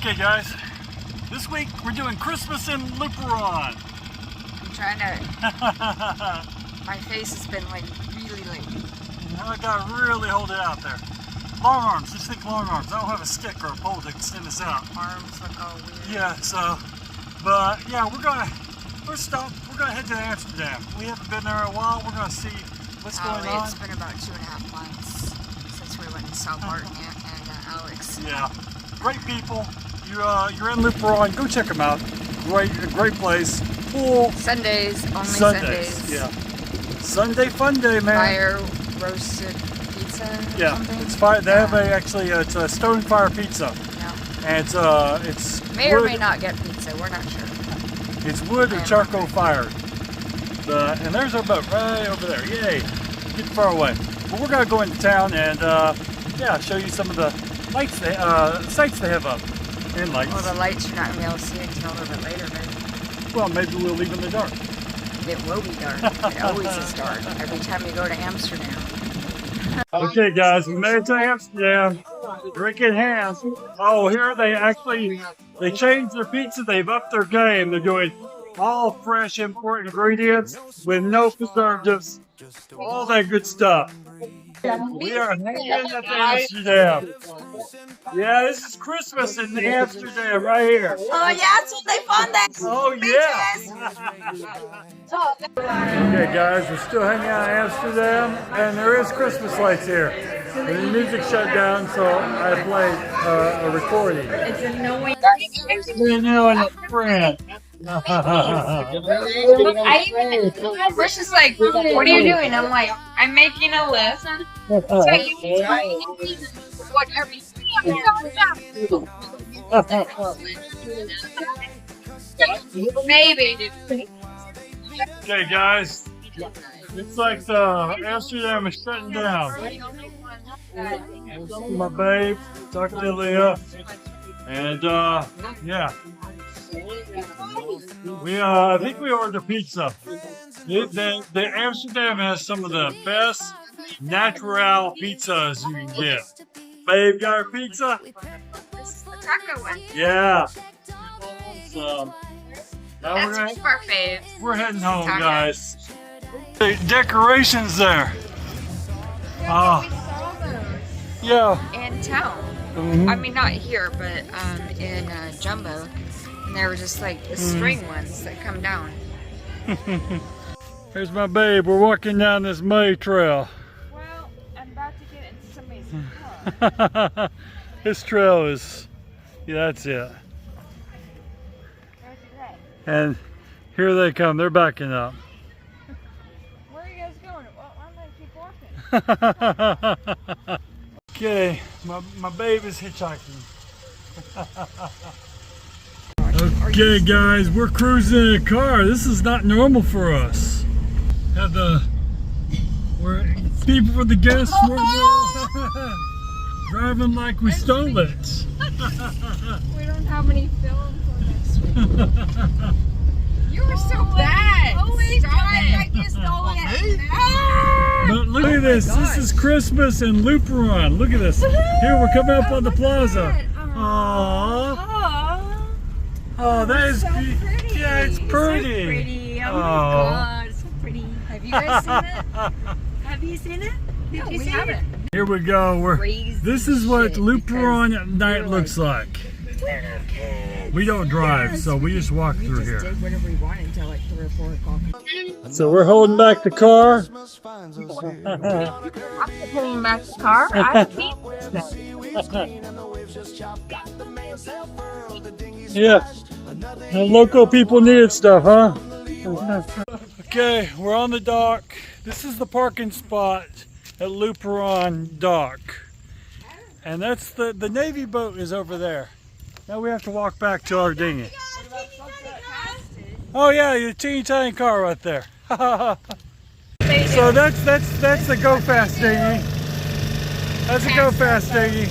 Okay guys, this week we're doing Christmas in Luperon. I'm trying to, my face has been like really late. I gotta really hold it out there. Long arms, just think long arms. I don't have a stick or a pole to extend this out. Arms look all weird. Yeah, so, but yeah, we're gonna head to Amsterdam. We haven't been there in a while. We're gonna see what's going on. It's been about 2.5 months since we went and saw Martin and Alex. Yeah, great people. You're in Luperon. Go check them out. Great place. Full Sundays, only Sundays. Yeah. Sunday fun day, man. Fire roasted pizza. Yeah, something? it's fire. They have it's a stone fire pizza. Yeah. And it's may or may not get pizza. We're not sure. It's wood or charcoal fired. And there's our boat right over there. Yay! Get far away. But we're gonna go into town and yeah, show you some of the lights, sights they have up. And lights. Well, the lights you're not gonna be able to see until a little bit later, maybe. Well, maybe we'll leave in the dark. It will be dark. It always is dark. Every time you go to Amsterdam. Okay, guys, we made it to Amsterdam. Drinking hands. Oh, here they changed their pizza. They've upped their game. They're doing all fresh import ingredients with no preservatives. All that good stuff. We are hanging at the Amsterdam. Yeah, this is Christmas in Amsterdam right here. Oh yeah, so they found that. Oh yeah. Okay guys, we're still hanging out in Amsterdam and there is Christmas lights here. The music shut down, so I played a recording. It's annoying. Danielle and a friend. Chris is like, what are you doing? I'm like, I'm making a list. So you can try whatever you maybe. Okay guys, it's like Amsterdam is shutting down. My babe, talking to Leah, and yeah. I think we ordered pizza. The Amsterdam has some of the best natural pizzas you can get. Babe, got our pizza? This is the taco one. Yeah. So now That's our fave. we're heading home, guys. The decorations there. We saw those Yeah. in town. Mm-hmm. I mean, not here, but in Jumbo. And they were just like the string ones that come down. Here's my babe. We're walking down this May trail. Well, I'm about to get into somebody's car. This trail is, yeah, that's it. And here they come. They're backing up. Where are you guys going? Well, I'm gonna keep walking. Okay, my babe is hitchhiking. Okay guys, we're cruising in a car. This is not normal for us. We're people for the guests. We're driving like we stole it. We don't have any film for next week. You were so bad. Always like you stole it. But look at this. This is Christmas in Luperon. Look at this. Here we're coming up on the plaza. Aww. Oh, that is so pretty. Yeah, it's pretty. So pretty. Oh my god, so pretty. Have you guys seen it? Have you seen it? Did you see it? Here we go. This is what Luperon at night looks like. We're no kids. We don't drive, so we just walk through here. Did whatever we wanted until like 3 or 4 o'clock. So we're holding back the car. I'm pulling back the car. I keep Yeah. The local people needed stuff, huh? Okay, we're on the dock. This is the parking spot at Luperon Dock. And that's the Navy boat is over there. Now we have to walk back to our dinghy. Oh yeah, the teeny tiny car right there. So that's the Go Fast dinghy. That's a Go Fast dinghy.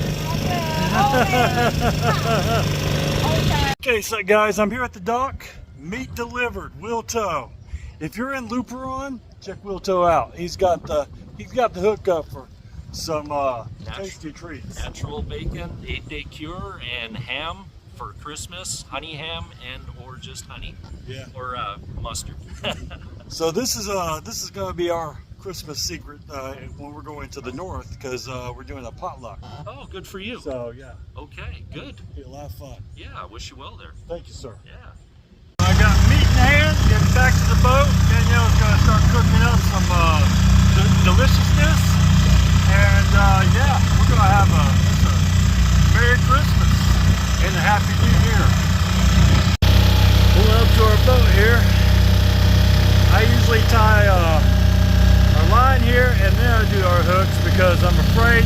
Okay, so guys, I'm here at the dock. Meat delivered, Will Tow. If you're in Luperon, check Will Tow out. He's got the hookup for some tasty treats. Natural bacon, 8-day cure, and ham for Christmas, honey ham and or just honey. Yeah. Or mustard. So this is going to be our Christmas secret when we're going to the north, because we're doing a potluck. Oh, good for you. So yeah. Okay, good. Be a lot of fun. Yeah, I wish you well there. Thank you, sir. Yeah. I got meat in hand, getting back to the boat. Danielle's going to start cooking up some deliciousness. And yeah, we're going to have a Merry Christmas and a Happy New Year. Pull up to our boat here. I usually tie our line here and then I do our hooks because I'm afraid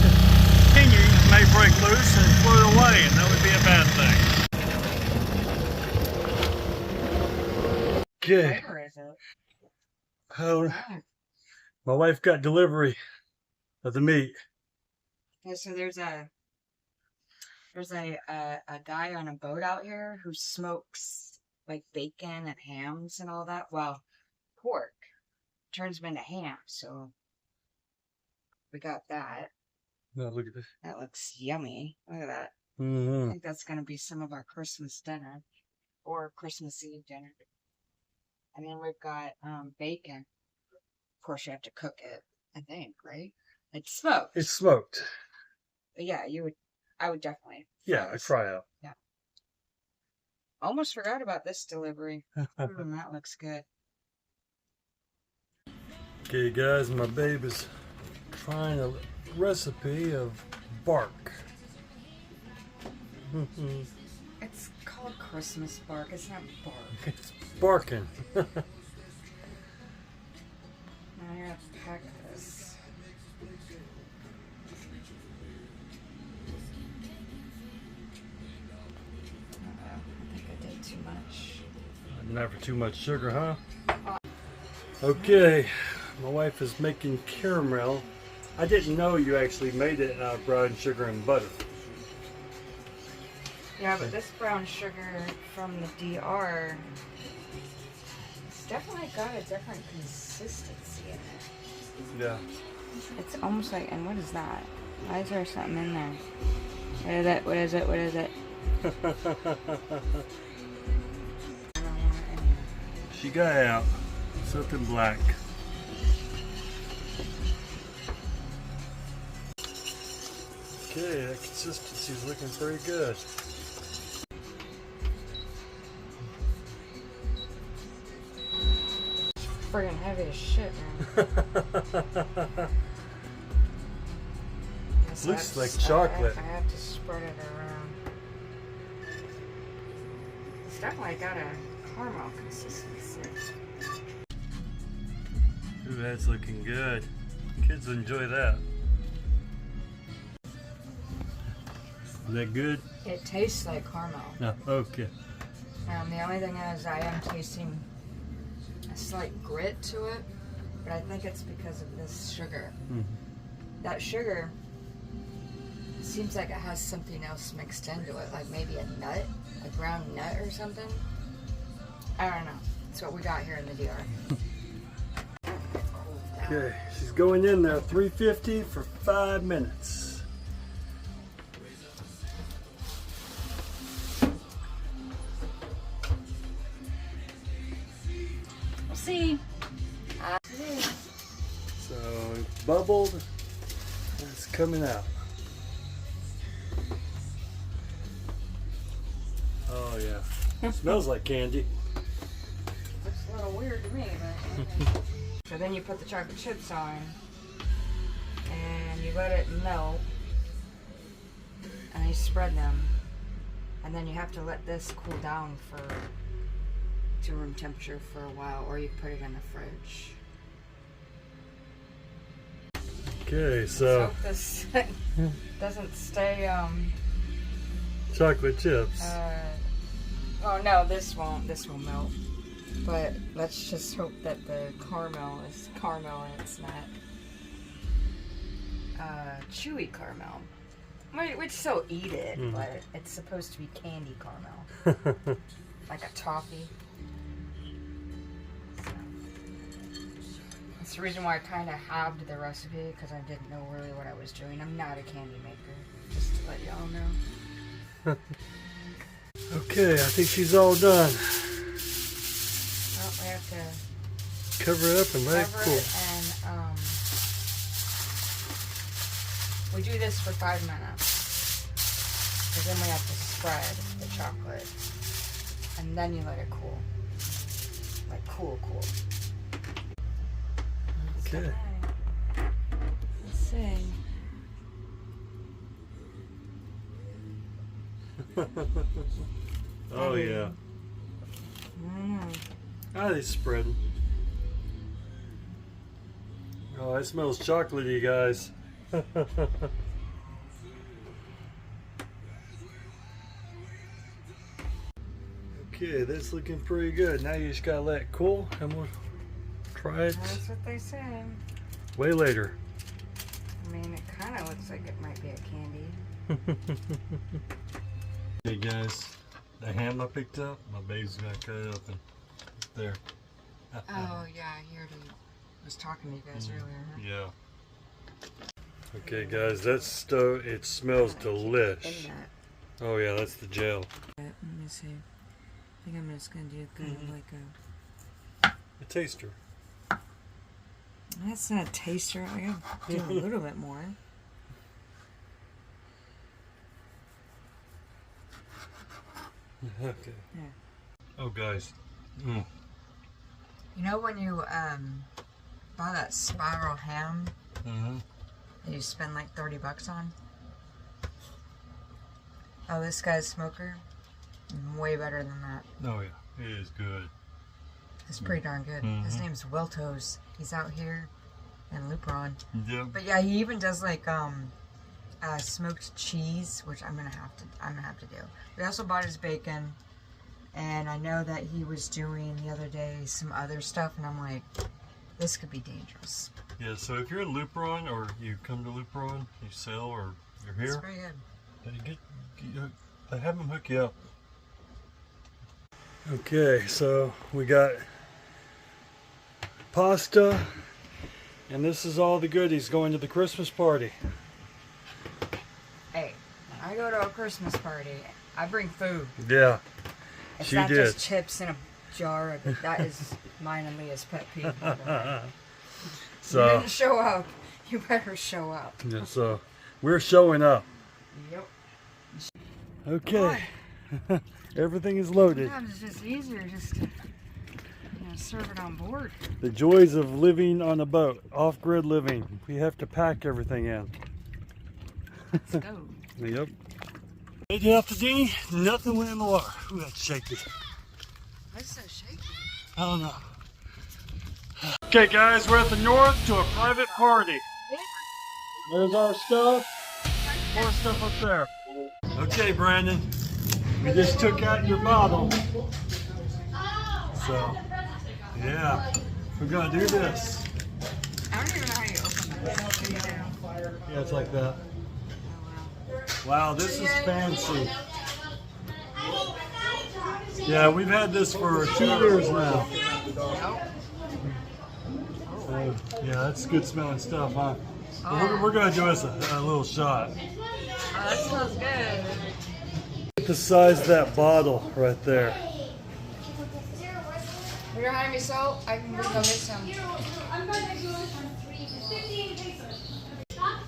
pinion may break loose and float away, and that would be a bad thing. Okay. Where is it? Oh, my wife got delivery of the meat. Okay, so there's a guy on a boat out here who smokes like bacon and hams and all that. Well, pork turns them into ham, so we got that. No, look at this. That looks yummy. Look at that. I Mm-hmm. think that's gonna be some of our Christmas dinner or Christmas Eve dinner. And then we've got bacon. Of course, you have to cook it. I think, right? It's smoked. It's smoked. But yeah, I would definitely. Yeah, I try out. Yeah. Almost forgot about this delivery. That looks good. Okay, guys, my babe is trying a recipe of bark. It's called Christmas bark. It's not bark. It's barking. Now I have to pack this. I think I did too much. Never too much sugar, huh? Okay, my wife is making caramel. I didn't know you actually made it out of brown sugar and butter. Yeah, but this brown sugar from the DR, it's definitely got a different consistency in it. Yeah. It's almost like, and what is that? Why is there something in there? What is it? What is it? What is it? I don't want it in here. She got out something black. Okay, that consistency is looking pretty good. Friggin' heavy as shit, man. Looks like chocolate. I have to spread it around. It's definitely got a caramel consistency. Ooh, that's looking good. Kids enjoy that. Is that good? It tastes like caramel. No. Okay. The only thing is I am tasting a slight grit to it, but I think it's because of this sugar. Mm-hmm. That sugar seems like it has something else mixed into it, like maybe a nut, a brown nut or something. I don't know. That's what we got here in the DR. Okay, she's going in there 350 for 5 minutes. We'll see. So it's bubbled and it's coming out. Oh yeah, smells like candy. Looks a little weird to me, but so then you put the chocolate chips on and you let it melt and you spread them, and then you have to let this cool down to room temperature for a while, or you put it in the fridge. Okay, So so hope this doesn't stay chocolate chips. oh no, this won't melt, but let's just hope that the caramel is caramel and it's not chewy caramel. We'd still eat it, but it's supposed to be candy caramel, like a toffee. So, that's the reason why I kind of halved the recipe, because I didn't know really what I was doing. I'm not a candy maker, just to let y'all know. Okay, I think she's all done. Well, we have to Cover it up and let it cover cool. it and we do this for 5 minutes. Because then we have to spread the chocolate. And then you let it cool. Like cool. Okay. Let's see. Oh yeah. How are they spreading? Oh, it smells chocolatey, guys. Okay, that's looking pretty good. Now you just gotta let it cool and we'll try it That's what they say. way later. I mean, it kind of looks like it might be a candy. Hey guys, the ham I picked up, my baby's gonna cut it open. There. Oh, yeah, I heard he was talking to you guys earlier. Huh? Yeah. Okay guys, that's stove. It smells delish. In that. Oh yeah, that's the gel. Let me see. I think I'm just gonna do kind of like A taster. That's not a taster. I gotta do a little bit more. Okay. Yeah. Oh guys. You know when you buy that spiral ham that you spend like $30 on? Oh, this guy's smoker. Way better than that. Oh yeah, it is good. It's pretty darn good. His name's Wiltos. He's out here in Luperon. Yeah. But yeah, he even does like smoked cheese, which I'm gonna have to do. We also bought his bacon, and I know that he was doing the other day some other stuff, and I'm like, this could be dangerous. Yeah. So if you're in Luperon or you come to Luperon, you sell or you're It's here, very good. they have them hook you up. Okay, so we got pasta, and this is all the goodies going to the Christmas party. Hey, when I go to a Christmas party, I bring food. Yeah, It's she not did. just chips in a jar of it. That is mine and Leah's pet peeve. by the way. You So didn't show up. You better show up. yeah, so we're showing up. Yep. Okay, everything is loaded. Sometimes it's just easier just to serve it on board. The joys of living on a boat, off-grid living. We have to pack everything in. Let's go. Yep. Made it up to Dini, nothing went in the water. Ooh, that's shaky. That's so shaky. I don't know. Okay guys, we're at the north to a private party. There's our stuff. More stuff up there. Okay, Brandon. We just took out your bottle. So, yeah. We're gonna do this. I don't even know how you open this. Do you do? Yeah, it's like that. Oh, Wow, this is fancy. Yeah, we've had this for 2 years now. Yeah, that's good smelling stuff, huh? We're gonna do us a little shot. Oh, that smells good. Look at the size of that bottle right there. Will you hand me salt? I can go get some.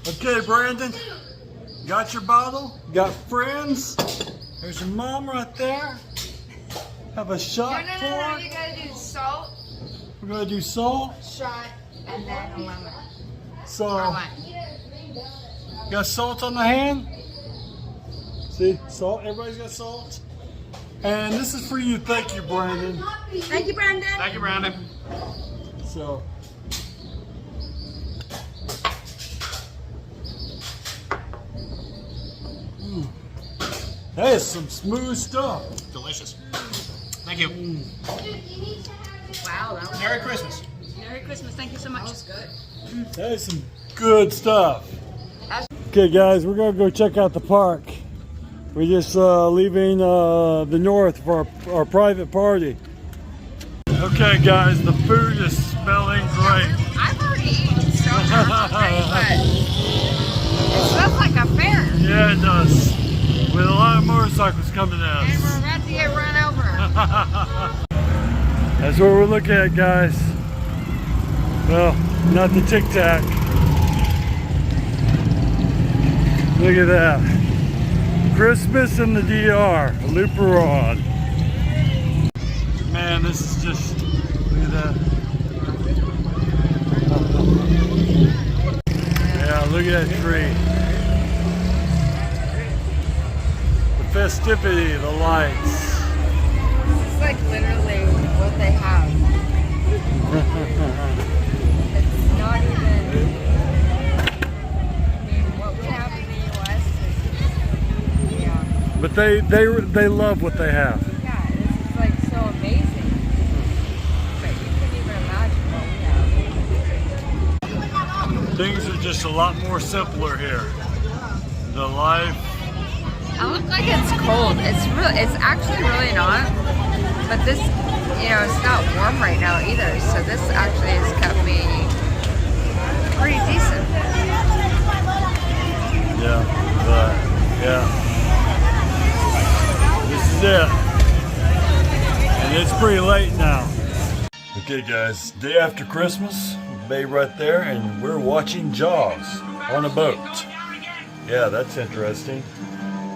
Okay, Brandon, got your bottle? Got friends? There's your mom right there. Have a shot No, pour. you gotta do salt, We're gonna do salt. shot, and then a lemon. So, Or one. got salt on the hand? See, salt. Everybody's got salt. And this is for you. Thank you, Brandon. Thank you, Brandon. Thank you, Brandon. So. That is some smooth stuff. Delicious. Thank you. Wow, that was Merry Christmas. Merry Christmas. Thank you so much. good. That is some good stuff. Okay, guys, we're gonna go check out the park. We're just leaving the north for our private party. Okay, guys, the food is smelling great. I've already eaten so much already, but it smells like a fair. Yeah, it does. with a lot of motorcycles coming at us. And we're about to get run over. That's what we're looking at, guys. Well, not the Tic Tac. Look at that. Christmas in the DR, Luperon. Man, this is just, look at that. Yeah, look at that tree. The festivity, the lights. It's like literally what they have. It's not even, I mean, what we have in the US is, yeah. But they love what they have. Yeah, this is like so amazing. But you couldn't even imagine what we have. Things are just a lot more simpler here. The life. I look like it's cold. It's actually really not. But this, you know, it's not warm right now either. So this actually has kept me pretty decent. Yeah, but yeah. This is it. And it's pretty late now. Okay guys, day after Christmas, bay right there, and we're watching Jaws on a boat. Yeah, that's interesting.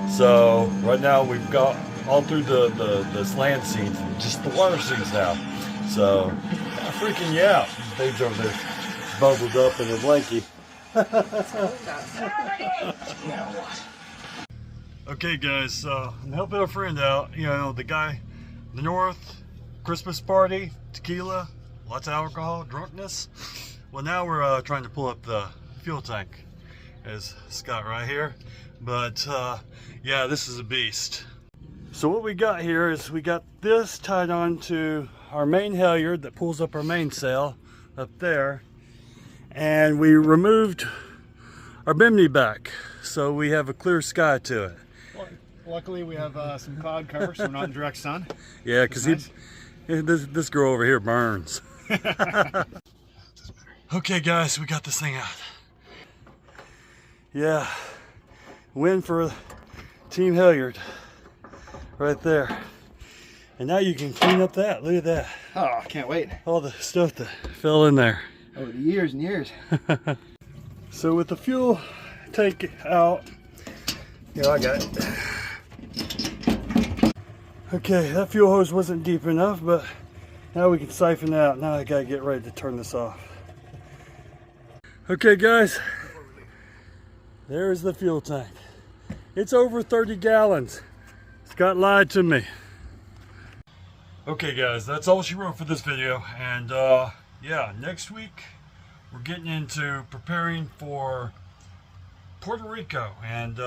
So right now we've got all through the land scenes, just the water scenes now. So freaking yeah, babe's over there bubbled up in a blankie. Okay guys, so I'm helping a friend out. You know, the guy, the North, Christmas party, tequila, lots of alcohol, drunkenness. Well, now we're trying to pull up the fuel tank. There's Scott right here. But yeah, this is a beast. So what we got here is we got this tied on to our main halyard that pulls up our mainsail up there. And we removed our bimini back, so we have a clear sky to it. Well, luckily we have some cloud cover, so we're not in direct sun. Yeah, because nice. this girl over here burns. Okay guys, we got this thing out. Yeah, win for Team Halyard right there. And now you can clean up that. Look at that. Oh, I can't wait. All the stuff that fell in there. Over the years and years. So with the fuel tank out, yeah, I got it. Okay, that fuel hose wasn't deep enough, but now we can siphon it out. Now I gotta get ready to turn this off. Okay guys, there's the fuel tank. It's over 30 gallons. Scott lied to me. Okay guys, that's all she wrote for this video. And yeah, next week we're getting into preparing for Puerto Rico and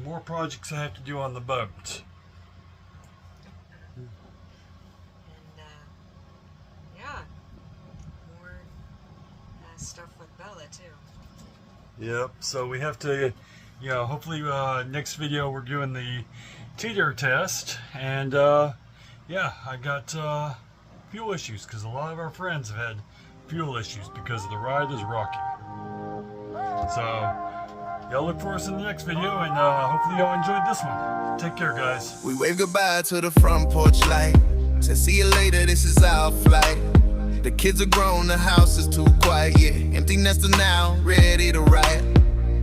more projects I have to do on the boat. And yeah, more stuff with Bella too. Yep, so we have to, you know, hopefully next video we're doing the teeter test. And yeah, I got fuel issues because a lot of our friends have had fuel issues because the ride is rocky. So y'all look for us in the next video, and hopefully y'all enjoyed this one. Take care guys. We wave goodbye to the front porch light. Said see you later, this is our flight. The kids are grown, the house is too quiet, yeah. Empty nester now, ready to riot.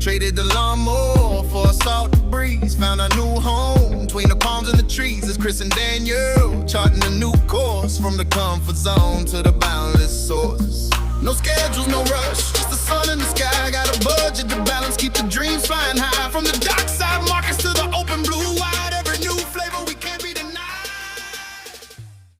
Traded the lawnmower for a salty breeze. Found a new home between the palms and the trees. It's Chris and Danielle charting a new course, from the comfort zone to the boundless source. No schedules, no rush, just the sun in the sky.